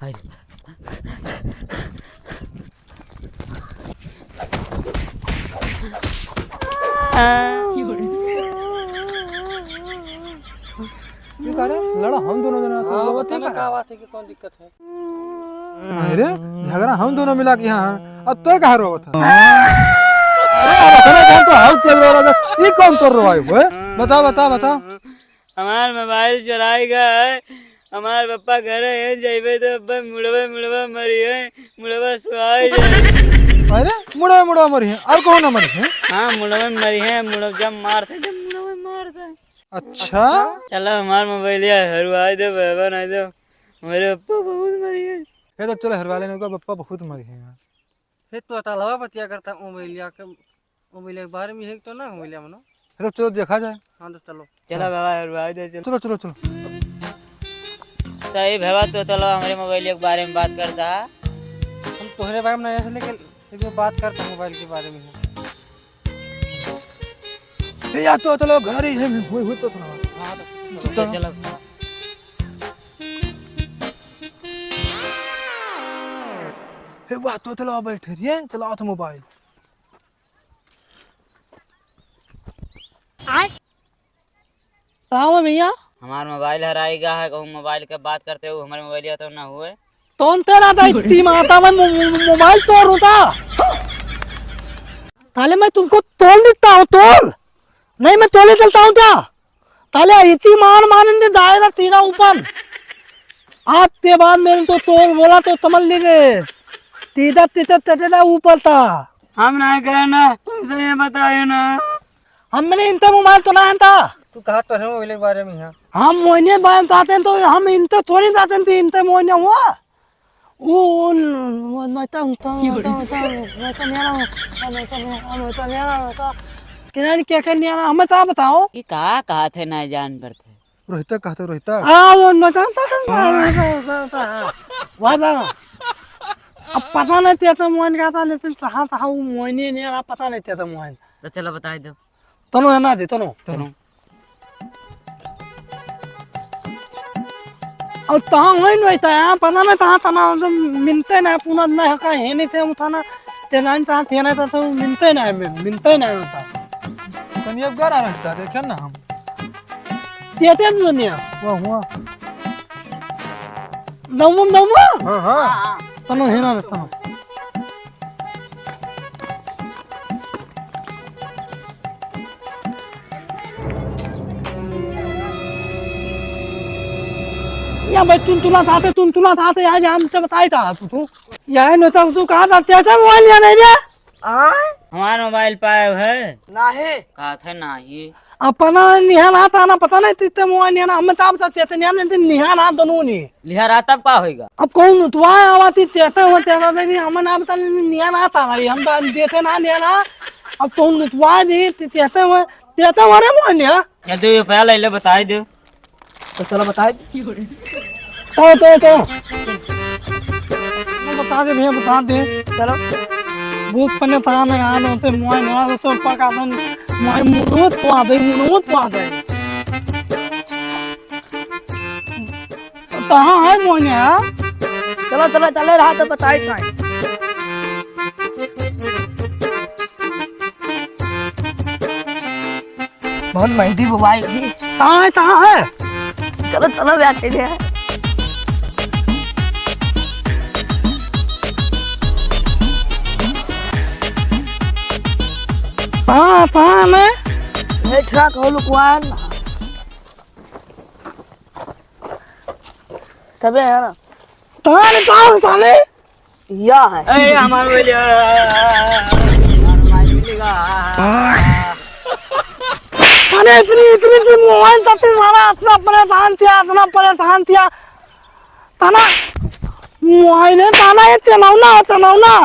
ये कह रहे लड़ा हम दोनों जना तो बताना क्या बात है कि कौन दिक्कत है? अरे झगड़ा हम दोनों मिला के यहाँ अब तो कह रहा था। अरे तो हाउ तेल रहा ये कौन कर रहा है वो? बता बता बता। हमार मोबाइल चुराई गए, हमार पापा घर है जाइबे तो अब्बा मुड़वा मरी है, मुड़वा सुहाई जाए। अरे मुड़ा मरी है और कौन मरी है? हाँ मुड़वा मरी है, मुड़वा जब मारते अच्छा चलो हमार मोबाइल हरवाई दो बाबा नहीं दो, मेरे पप्पा बहुत मरी है। ये तो चलो हरवा लेने का पप्पा बहुत मरी है यार। फिर तो तलवा पतिया करता मोबाइल के बारे में है तो ना मोबाइल मनो। तो चलो देखा जाए। हाँ तो चलो चलो बाबा हरवाई दे चलो चलो चलो। सही भैया तो चलो हमारे मोबाइल के बारे में बात करता है। हम तुम्हारे बारे में नहीं लेकिन बात करता मोबाइल के बारे में। या तो चलो घर ही है हुई तो थोड़ा। हाँ तो चलो हे वाह तो चलो बैठे रहिए चलाओ तो मोबाइल। कहाँ है भैया? हमारा मोबाइल हराएगा है, कहूँ मोबाइल के बात करते हो हमारे मोबाइल तो ना हुए कौन तेरा था इतनी माता में मोबाइल तोड़ था। ताले मैं तुमको तोड़ देता हूँ, तोड़ नहीं मैं तोड़े चलता हूँ क्या? ताले इतनी मारने दायरा तीना ऊपर आज के बाद मेरे तो तोड़ बोला तो समझ लीजिए तीधा तीधा तटेला ऊपर था। हम नहीं गए ना, तुमसे ये बताए ना हमने इनका मोबाइल तो ना था। तू कहा तो है मोबाइल के बारे में? हम मोहने बात आते हैं तो हम इनते थोड़ी जाते हैं, इनते मोहने हुआ वो नता क्या करने आना हमें तो बताओ। ये कहा थे ना जान पर थे रोहिता कहते रोहिता वो नता अब पता नहीं तेरा मोहन का था लेकिन कहाँ था वो मोहने नहीं आ पता नहीं तेरा मोहन। तो चलो बता दो तनो है ना दे तनो और तहाँ वही नहीं था यहाँ पता नहीं तहाँ तना मिलते ना पुनः नहीं का है नहीं थे उठाना तेना तहाँ थे नहीं था तो मिलते नहीं होता कनिया घर आ रहता देखे ना हम देते दुनिया वाह वाह दम हाँ हाँ तनो है ना तनो या भाई तुन था आज हमसे बताई था तू यार न तू कहाँ था तेरा मोबाइल या नहीं रे? हमारा मोबाइल पाए है नहीं कहा थे ना ये अपना निहान आता ना पता नहीं तेरे मोबाइल निहान हमें ताप सकते थे निहान आ दोनों नहीं लिहारा तब का होगा। अब कौन तू आवाती तेता हुआ तेता नहीं हमें ना बता निहान आता भाई हम तो देते ना निहान अब तो नुतवा दी तेता हुआ रे मोबाइल निहा या तो ये पहले ले बताई दो तो चलो बता तो बता दे भैया बता दे चलो भूख पने पड़ा में आन होते मोबाइल ना तो पका दन मोबाइल मुनोत पा दे कहाँ है मोबाइल यार? चलो चले रहा तो बताई था बहुत महंगी मोबाइल थी। कहाँ है चलो बैठे थे कहाँ में बैठा कहो लुकवान सबे है ना कहाँ निकाल साले या है ए हमारा मिलेगा अरे इतनी मोबाइल सबसे सारा इतना परेशान थिया ताना मोबाइल है ताना ये चलाऊना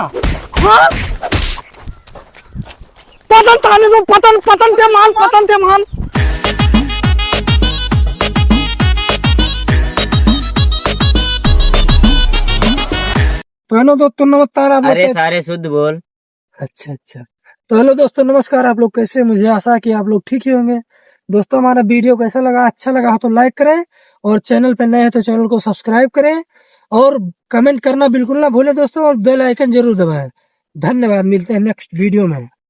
हाँ पतन ताने तो पतन ते मान पहले दोस्तों नमस्कार आप अरे सारे शुद्ध बोल। अच्छा तो हेलो दोस्तों नमस्कार। आप लोग कैसे? मुझे आशा है कि आप लोग ठीक ही होंगे। दोस्तों हमारा वीडियो कैसा लगा? अच्छा लगा हो तो लाइक करें और चैनल पे नए हैं तो चैनल को सब्सक्राइब करें और कमेंट करना बिल्कुल ना भूले दोस्तों, और बेल आइकन जरूर दबाएं। धन्यवाद, मिलते हैं नेक्स्ट वीडियो में।